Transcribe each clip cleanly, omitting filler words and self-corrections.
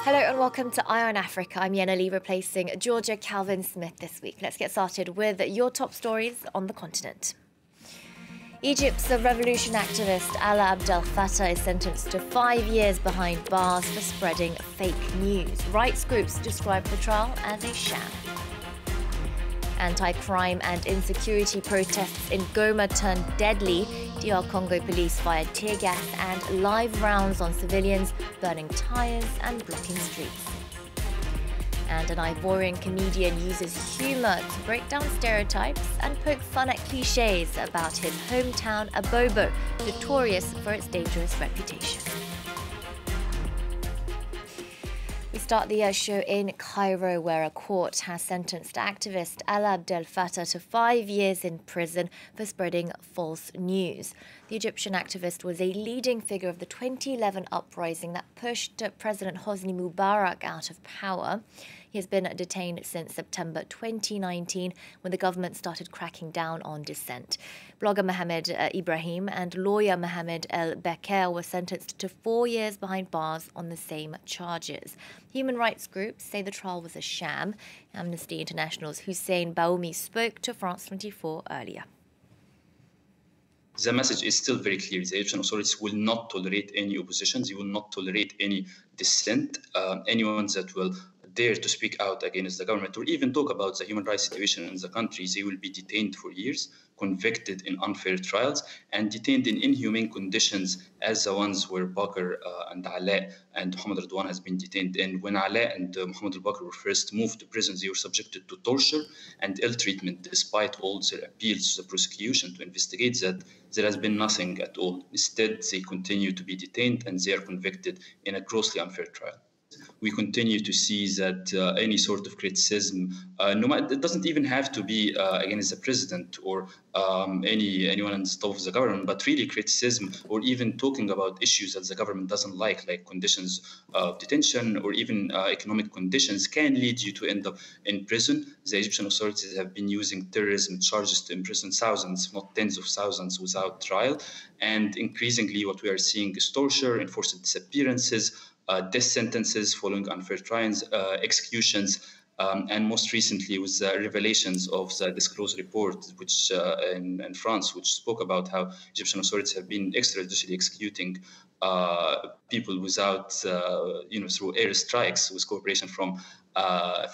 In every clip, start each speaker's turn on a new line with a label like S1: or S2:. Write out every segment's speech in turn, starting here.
S1: Hello and welcome to Eye on Africa. I'm Yenna Lee, replacing Georgia Calvin-Smith this week. Let's get started with your top stories on the continent. Egypt's revolution activist Alaa Abdel Fattah is sentenced to 5 years behind bars for spreading fake news. Rights groups describe the trial as a sham. Anti-crime and insecurity protests in Goma turned deadly. DR Congo police fired tear gas and live rounds on civilians, burning tyres and blocking streets. And an Ivorian comedian uses humour to break down stereotypes and poke fun at clichés about his hometown Abobo, notorious for its dangerous reputation. We start the show in Cairo, where a court has sentenced activist Alaa Abdel Fattah to 5 years in prison for spreading false news. The Egyptian activist was a leading figure of the 2011 uprising that pushed President Hosni Mubarak out of power. He has been detained since September 2019, when the government started cracking down on dissent. Blogger Mohamed Ibrahim and lawyer Mohamed El Beker were sentenced to 4 years behind bars on the same charges. Human rights groups say the trial was a sham. Amnesty International's Hussein Baoumi spoke to France 24 earlier.
S2: The message is still very clear. The Egyptian authorities will not tolerate any opposition. They will not tolerate any dissent. Anyone that will dare to speak out against the government or even talk about the human rights situation in the country, they will be detained for years, convicted in unfair trials, and detained in inhumane conditions as the ones where Bakr and Alaa and Mohammed Radwan has been detained in. When Alaa and Mohammed al-Bakr were first moved to prison, they were subjected to torture and ill treatment, despite all their appeals to the prosecution to investigate that. There has been nothing at all. Instead, they continue to be detained and they are convicted in a grossly unfair trial. We continue to see that any sort of criticism, it doesn't even have to be against the president or anyone on the top of the government, but really criticism or even talking about issues that the government doesn't like conditions of detention or even economic conditions, can lead you to end up in prison. The Egyptian authorities have been using terrorism charges to imprison thousands, if not tens of thousands, without trial. And increasingly, what we are seeing is torture, enforced disappearances, death sentences following unfair trials, executions, and most recently with the revelations of the disclosed report, which in France, which spoke about how Egyptian authorities have been extrajudicially executing people without, through airstrikes with cooperation from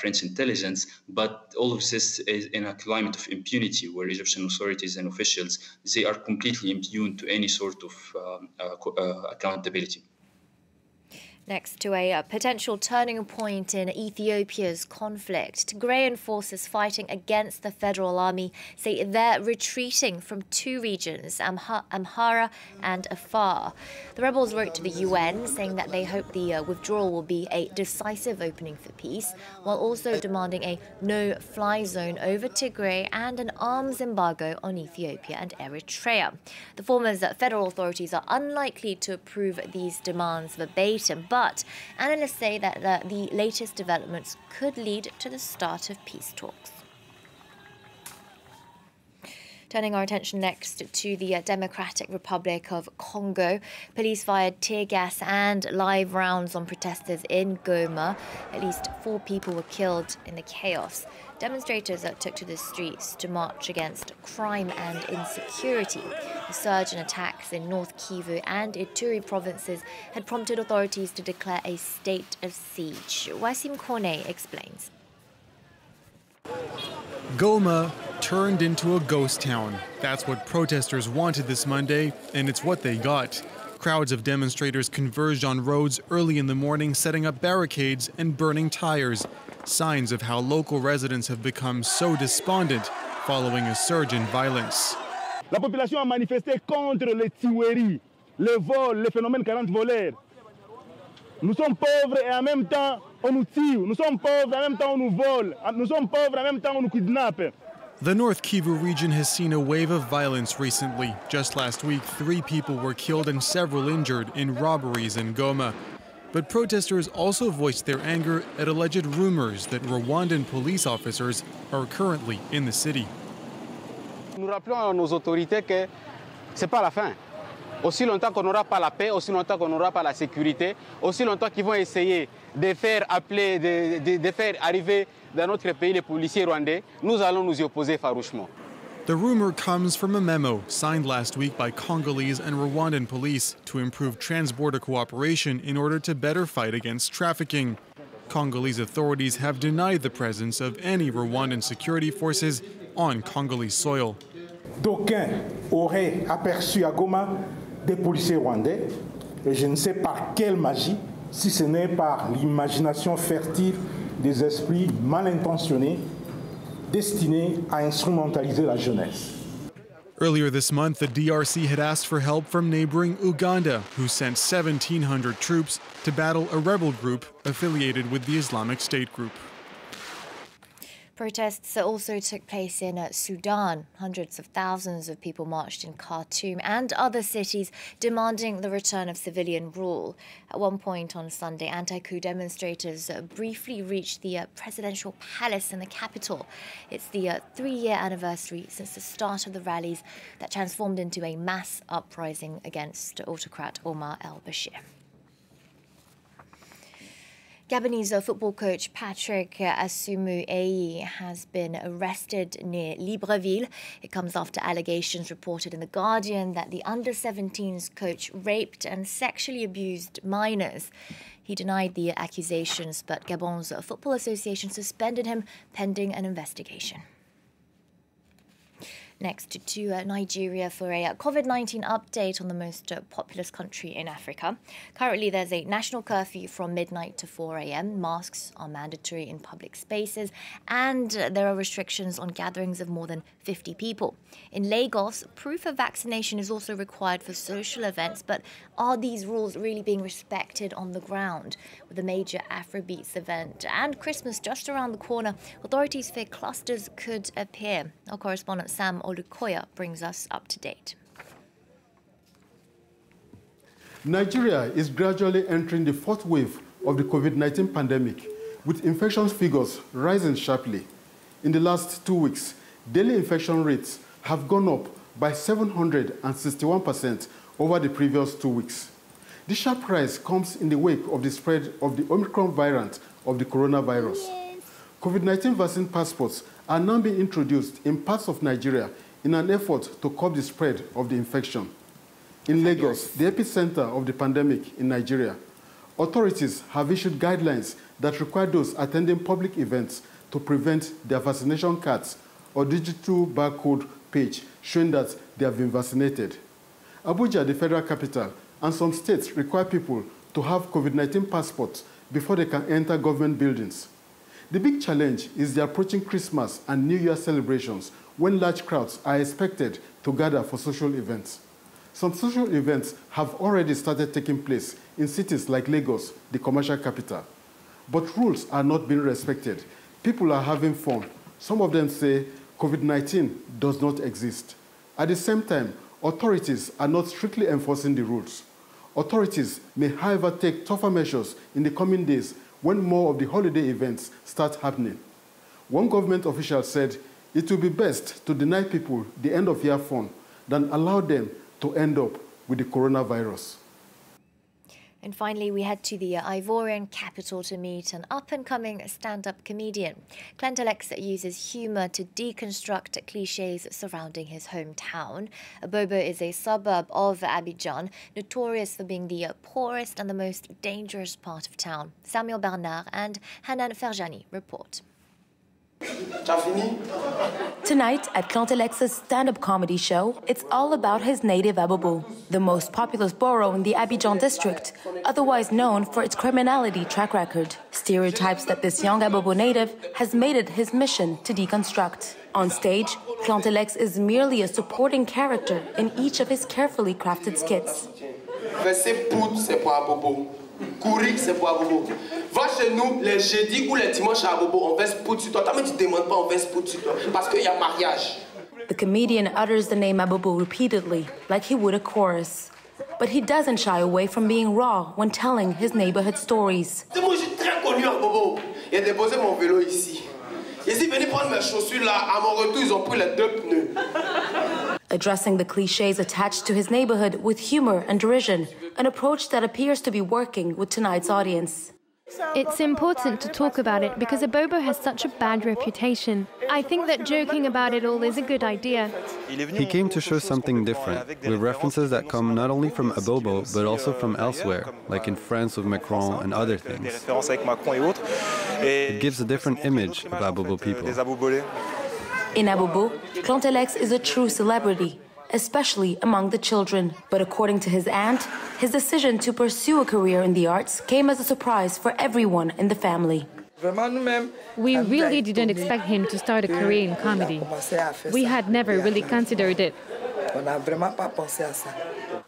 S2: French intelligence. But all of this is in a climate of impunity where Egyptian authorities and officials, they are completely immune to any sort of accountability.
S1: Next to a potential turning point in Ethiopia's conflict, Tigrayan forces fighting against the federal army say they're retreating from two regions, Amhara and Afar. The rebels wrote to the UN saying that they hope the withdrawal will be a decisive opening for peace, while also demanding a no-fly zone over Tigray and an arms embargo on Ethiopia and Eritrea. The former's federal authorities are unlikely to approve these demands verbatim, but analysts say that the latest developments could lead to the start of peace talks. Turning our attention next to the Democratic Republic of Congo. Police fired tear gas and live rounds on protesters in Goma. At least 4 people were killed in the chaos. Demonstrators took to the streets to march against crime and insecurity. The surge in attacks in North Kivu and Ituri provinces had prompted authorities to declare a state of siege. Wasim Kone explains.
S3: Goma turned into a ghost town. That's what protesters wanted this Monday, and it's what they got. Crowds of demonstrators converged on roads early in the morning, setting up barricades and burning tires. Signs of how local residents have become so despondent following a surge in violence.
S4: La population a manifesté contre les tueries, les vols, les phénomènes 40 voleurs. Nous sommes pauvres et en même temps on nous tue. Nous sommes pauvres et en même temps on nous vole. Nous sommes pauvres et en même temps on nous kidnappe.
S3: The North Kivu region has seen a wave of violence recently. Just last week, 3 people were killed and several injured in robberies in Goma. But protesters also voiced their anger at alleged rumors that Rwandan police officers are currently in the city.
S5: Nous rappelons à nos autorités que c'est pas la fin. Aussi longtemps qu'on n'aura pas la paix, aussi longtemps qu'on n'aura pas la sécurité, aussi longtemps qu'ils vont essayer de faire appeler, de faire arriver dans notre pays les policiers rwandais, nous allons nous y opposer farouchement.
S3: The rumor comes from a memo signed last week by Congolese and Rwandan police to improve trans-border cooperation in order to better fight against trafficking. Congolese authorities have denied the presence of any Rwandan security forces on Congolese soil.
S6: D'aucuns auraient aperçu à Goma des policiers rwandais, et je ne sais par quelle magie, si ce n'est par l'imagination fertile des esprits mal intentionnés destinés à instrumentaliser la jeunesse.
S3: Earlier this month, the DRC had asked for help from neighboring Uganda, who sent 1,700 troops to battle a rebel group affiliated with the Islamic State group.
S1: Protests also took place in Sudan. Hundreds of thousands of people marched in Khartoum and other cities demanding the return of civilian rule. At one point on Sunday, anti-coup demonstrators briefly reached the presidential palace in the capital. It's the 3-year anniversary since the start of the rallies that transformed into a mass uprising against autocrat Omar al-Bashir. Gabonese football coach Patrick Assoumou has been arrested near Libreville. It comes after allegations reported in The Guardian that the under-17s coach raped and sexually abused minors. He denied the accusations, but Gabon's Football Association suspended him pending an investigation. Next to Nigeria for a COVID-19 update on the most populous country in Africa. Currently, there's a national curfew from midnight to 4 a.m. Masks are mandatory in public spaces, and there are restrictions on gatherings of more than 50 people. In Lagos, proof of vaccination is also required for social events, but are these rules really being respected on the ground? With a major Afrobeats event and Christmas just around the corner, authorities fear clusters could appear. Our correspondent Sam Olukoya brings us up to date.
S7: Nigeria is gradually entering the fourth wave of the COVID-19 pandemic, with infection figures rising sharply. In the last 2 weeks, daily infection rates have gone up by 761% over the previous 2 weeks. This sharp rise comes in the wake of the spread of the Omicron variant of the coronavirus. Yes. COVID-19 vaccine passports are now being introduced in parts of Nigeria in an effort to curb the spread of the infection. In Lagos, the epicenter of the pandemic in Nigeria, authorities have issued guidelines that require those attending public events to prevent their vaccination cards or digital barcode page showing that they have been vaccinated. Abuja, the federal capital, and some states require people to have COVID-19 passports before they can enter government buildings. The big challenge is the approaching Christmas and New Year celebrations when large crowds are expected to gather for social events. Some social events have already started taking place in cities like Lagos, the commercial capital. But rules are not being respected. People are having fun. Some of them say COVID-19 does not exist. At the same time, authorities are not strictly enforcing the rules. Authorities may, however, take tougher measures in the coming days when more of the holiday events start happening. One government official said it will be best to deny people the end-of-year fun than allow them to end up with the coronavirus.
S1: And finally, we head to the Ivorian capital to meet an up-and-coming stand-up comedian. Clintelex uses humour to deconstruct clichés surrounding his hometown. Abobo is a suburb of Abidjan, notorious for being the poorest and the most dangerous part of town. Samuel Bernard and Hanan Ferjani report.
S8: Tonight at Clintelex's stand-up comedy show, it's all about his native Abobo, the most populous borough in the Abidjan district, otherwise known for its criminality track record. Stereotypes that this young Abobo native has made it his mission to deconstruct. On stage, Clintelex is merely a supporting character in each of his carefully crafted skits.
S9: Courir, c'est pour Abobo. Va chez nous les jeudis ou les dimanches à Abobo, on verse poudre sur toi. Toi, mais tu ne demandes pas, on verse poudre sur toi. Parce qu'il y a mariage.
S8: The comedian utters the name Abobo repeatedly, like he would a chorus. But he doesn't shy away from being raw when telling his neighborhood stories.
S9: Moi, je suis très connu à Abobo. Il a déposé mon vélo ici. Ils sont venus prendre mes chaussures là. À mon retour, ils ont pris les 2 pneus.
S8: addressing the clichés attached to his neighborhood with humor and derision, an approach that appears to be working with tonight's audience.
S10: It's important to talk about it because Abobo has such a bad reputation. I think that joking about it all is a good idea.
S11: He came to show something different, with references that come not only from Abobo, but also from elsewhere, like in France with Macron and other things. It gives a different image of Abobo people.
S8: In Abobo, Clontelex is a true celebrity, especially among the children. But according to his aunt, his decision to pursue a career in the arts came as a surprise for everyone in the family.
S12: We really didn't expect him to start a career in comedy. We had never really considered it.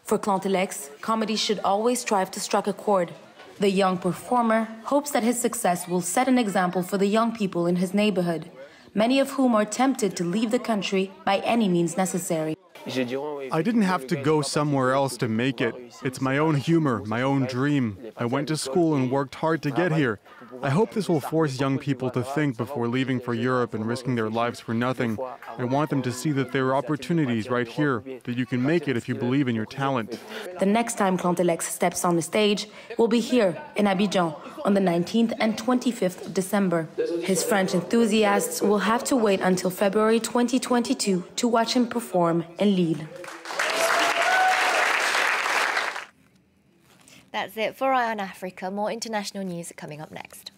S8: For Clontelex, comedy should always strive to strike a chord. The young performer hopes that his success will set an example for the young people in his neighborhood, many of whom are tempted to leave the country by any means necessary.
S3: I didn't have to go somewhere else to make it. It's my own humor, my own dream. I went to school and worked hard to get here. I hope this will force young people to think before leaving for Europe and risking their lives for nothing. I want them to see that there are opportunities right here, that you can make it if you believe in your talent.
S8: The next time Clontelex steps on the stage will be here in Abidjan on the 19th and 25th of December. His French enthusiasts will have to wait until February 2022 to watch him perform in Lille.
S1: That's it for Eye on Africa. More international news coming up next.